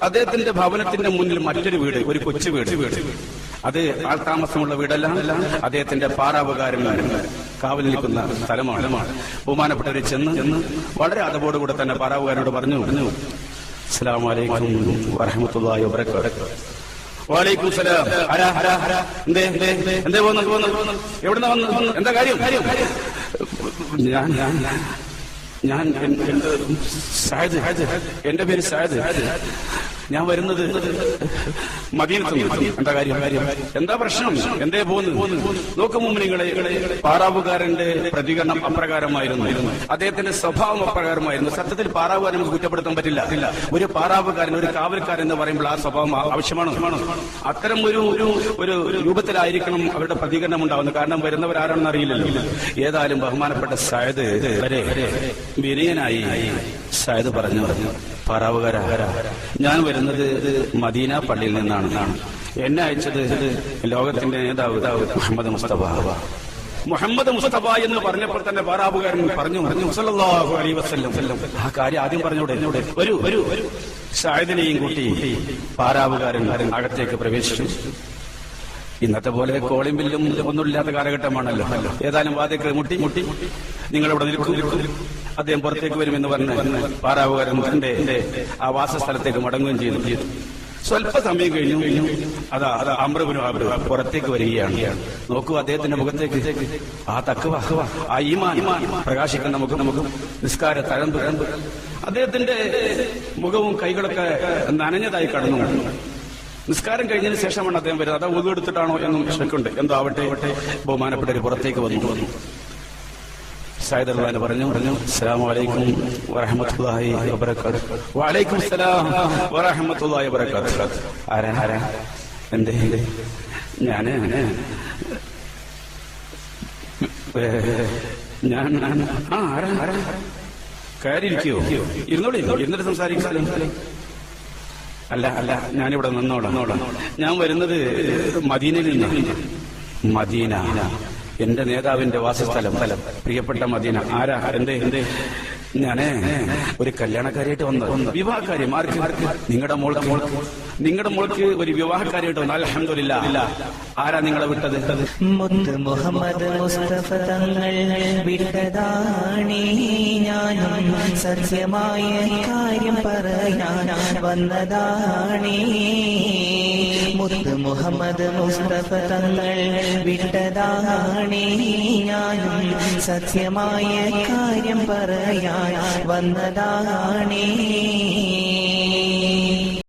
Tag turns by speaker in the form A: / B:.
A: അദ്ദേഹത്തിന്റെ ഭവനത്തിന്റെ മുന്നിൽ മറ്റൊരു വീട്, ഒരു കൊച്ചു വീട്. അത് ആൾതാമസമുള്ള വീടല്ല, അദ്ദേഹത്തിന്റെ പാറാവുകാരൻ കാവൽ നിൽക്കുന്ന സ്ഥലമാണ്. ബഹുമാനപ്പെട്ടവർ ചെന്ന് വളരെ അതവോടുകൂടെ തന്നെ പാറാവുകാരനോട് പറഞ്ഞു, അസ്സലാമു അലൈക്കും വറഹ്മത്തുള്ളാഹി വബറകാതുഹു. വഅലൈക്കും സലാം. എന്തേ പോകുന്നു? എവിടുന്ന വന്നു? എന്താ കാര്യം? ഞാൻ എന്റെ പേര് സായദ്. ഞാൻ വരുന്നത് മദീനത്ത്. എന്താ കാര്യം? എന്താ പ്രശ്നം? എന്തേ പോകുന്നു? നോക്കും മുമ്പിനിങ്ങളെ, പാറാവുകാരന്റെ പ്രതികരണം അപ്രകാരമായിരുന്നു, അദ്ദേഹത്തിന്റെ സ്വഭാവം അപ്രകാരമായിരുന്നു. സത്യത്തിൽ പാറാവുകാരൻ നമുക്ക് കുറ്റപ്പെടുത്താൻ പറ്റില്ല. ഒരു പാറാവുകാരൻ, ഒരു കാവൽക്കാരൻ എന്ന് പറയുമ്പോൾ ആ സ്വഭാവം ആവശ്യമാണ്. അത്തരം ഒരു രൂപത്തിലായിരിക്കണം അവരുടെ പ്രതികരണം ഉണ്ടാവുന്നത്. കാരണം വരുന്നവരാരാണെന്ന് അറിയില്ലല്ലോ. ഏതായാലും ബഹുമാനപ്പെട്ട സായദ് വരെ വിനയനായി സായദ് പറഞ്ഞു, പാറാവുകാരാ, ഞാൻ വരുന്നത് മദീന പള്ളിയിൽ നിന്നാണ്. എന്നെ അയച്ചത് ലോകത്തിന്റെ നേതാവ് മുഹമ്മദ് മുസ്തഫ എന്ന് പറഞ്ഞപ്പോൾ തന്നെ പാറാവുകാരൻ പറഞ്ഞു സല്ലല്ലാഹു അലൈഹി വസല്ലം. ആ കാര്യം ആദ്യം പറഞ്ഞോടെ ഒരു സായദിനെയും കൂട്ടി പാറാവുകാരൻ അകത്തേക്ക് പ്രവേശിച്ചു. ഇന്നത്തെ പോലെ കോളിംഗ് ബില്ലും ഒന്നുമില്ലാത്ത കാലഘട്ടമാണല്ലോ. ഏതായാലും വാതിൽക്കൽ മുട്ടി നിങ്ങളിവിടെ നിൽക്കും, അദ്ദേഹം പുറത്തേക്ക് വരുമെന്ന് പറഞ്ഞ് പാറാവുകാരൻ തന്റെ ആ വാസസ്ഥലത്തേക്ക് മടങ്ങുകയും ചെയ്തു. സ്വല്പ സമയം കഴിഞ്ഞു അതാ അംറു പുറത്തേക്ക് വരികയാണ്. നോക്കൂ, അദ്ദേഹത്തിന്റെ മുഖത്തേക്ക് ആ തഖ്വ, ആ ഈമാൻ പ്രകാശിക്കുന്ന നമുക്ക് നിസ്കാര തഴമ്പ്. അദ്ദേഹത്തിന്റെ മുഖവും കൈകളൊക്കെ നനഞ്ഞതായി കടന്നു. നിസ്കാരം കഴിഞ്ഞതിന് ശേഷമാണ് അദ്ദേഹം വരുന്നത്. അതാ ഉദു എടുത്തിട്ടാണോ എന്നും ശക്കുണ്ട്. എന്തോ ആവട്ടെ, ബഹുമാനപ്പെട്ടവർ പുറത്തേക്ക് വന്നു. സായിദ് റളിയല്ലാഹു പറഞ്ഞു, അസ്സലാമു അലൈക്കും വറഹ്മത്തുള്ളാഹി വബറകാതുഹു. വഅലൈക്കും സലാം വറഹ്മത്തുള്ളാഹി വബറകാതുഹു. ആരാ? എന്തേ? ഞാൻ ആരാ? കയറിയിരിക്കോ? ഇരുന്നോളൂ, ഇരുന്നിട്ട് സംസാരിക്കാലോ. അല്ല, ഞാനിവിടെ നിന്നോളാം. ഞാൻ വരുന്നത് മദീനയിൽ നിന്നാണ്. മദീന എന്റെ നേതാവിന്റെ വാസസ്ഥലം, പ്രിയപ്പെട്ട മദീന. ആരാ? എന്തേ? ഞാന് ഒരു കല്യാണക്കാരിയായിട്ട് വന്നത്, വിവാഹക്കാര്യം. ആർക്ക്? നിങ്ങളുടെ മോൾക്ക് ഒരു വിവാഹക്കാരിയായിട്ട് വന്നു. അൽഹംദുലില്ലാ. ആരാ നിങ്ങളെ വിട്ടത്?
B: മുത്ത് മുഹമ്മദ് മുസ്തഫ തങ്ങൾ വിട്ടതാണീ ഞാനും സത്യമായ കാര്യം പറയാൻ വന്നതാണീ. മുത്ത് മുഹമ്മദ് മുസ്തഫ തങ്ങൾ വിട്ടതാണീ ഞാനും സത്യമായ കാര്യം പറയാൻ വന്നതാണീ.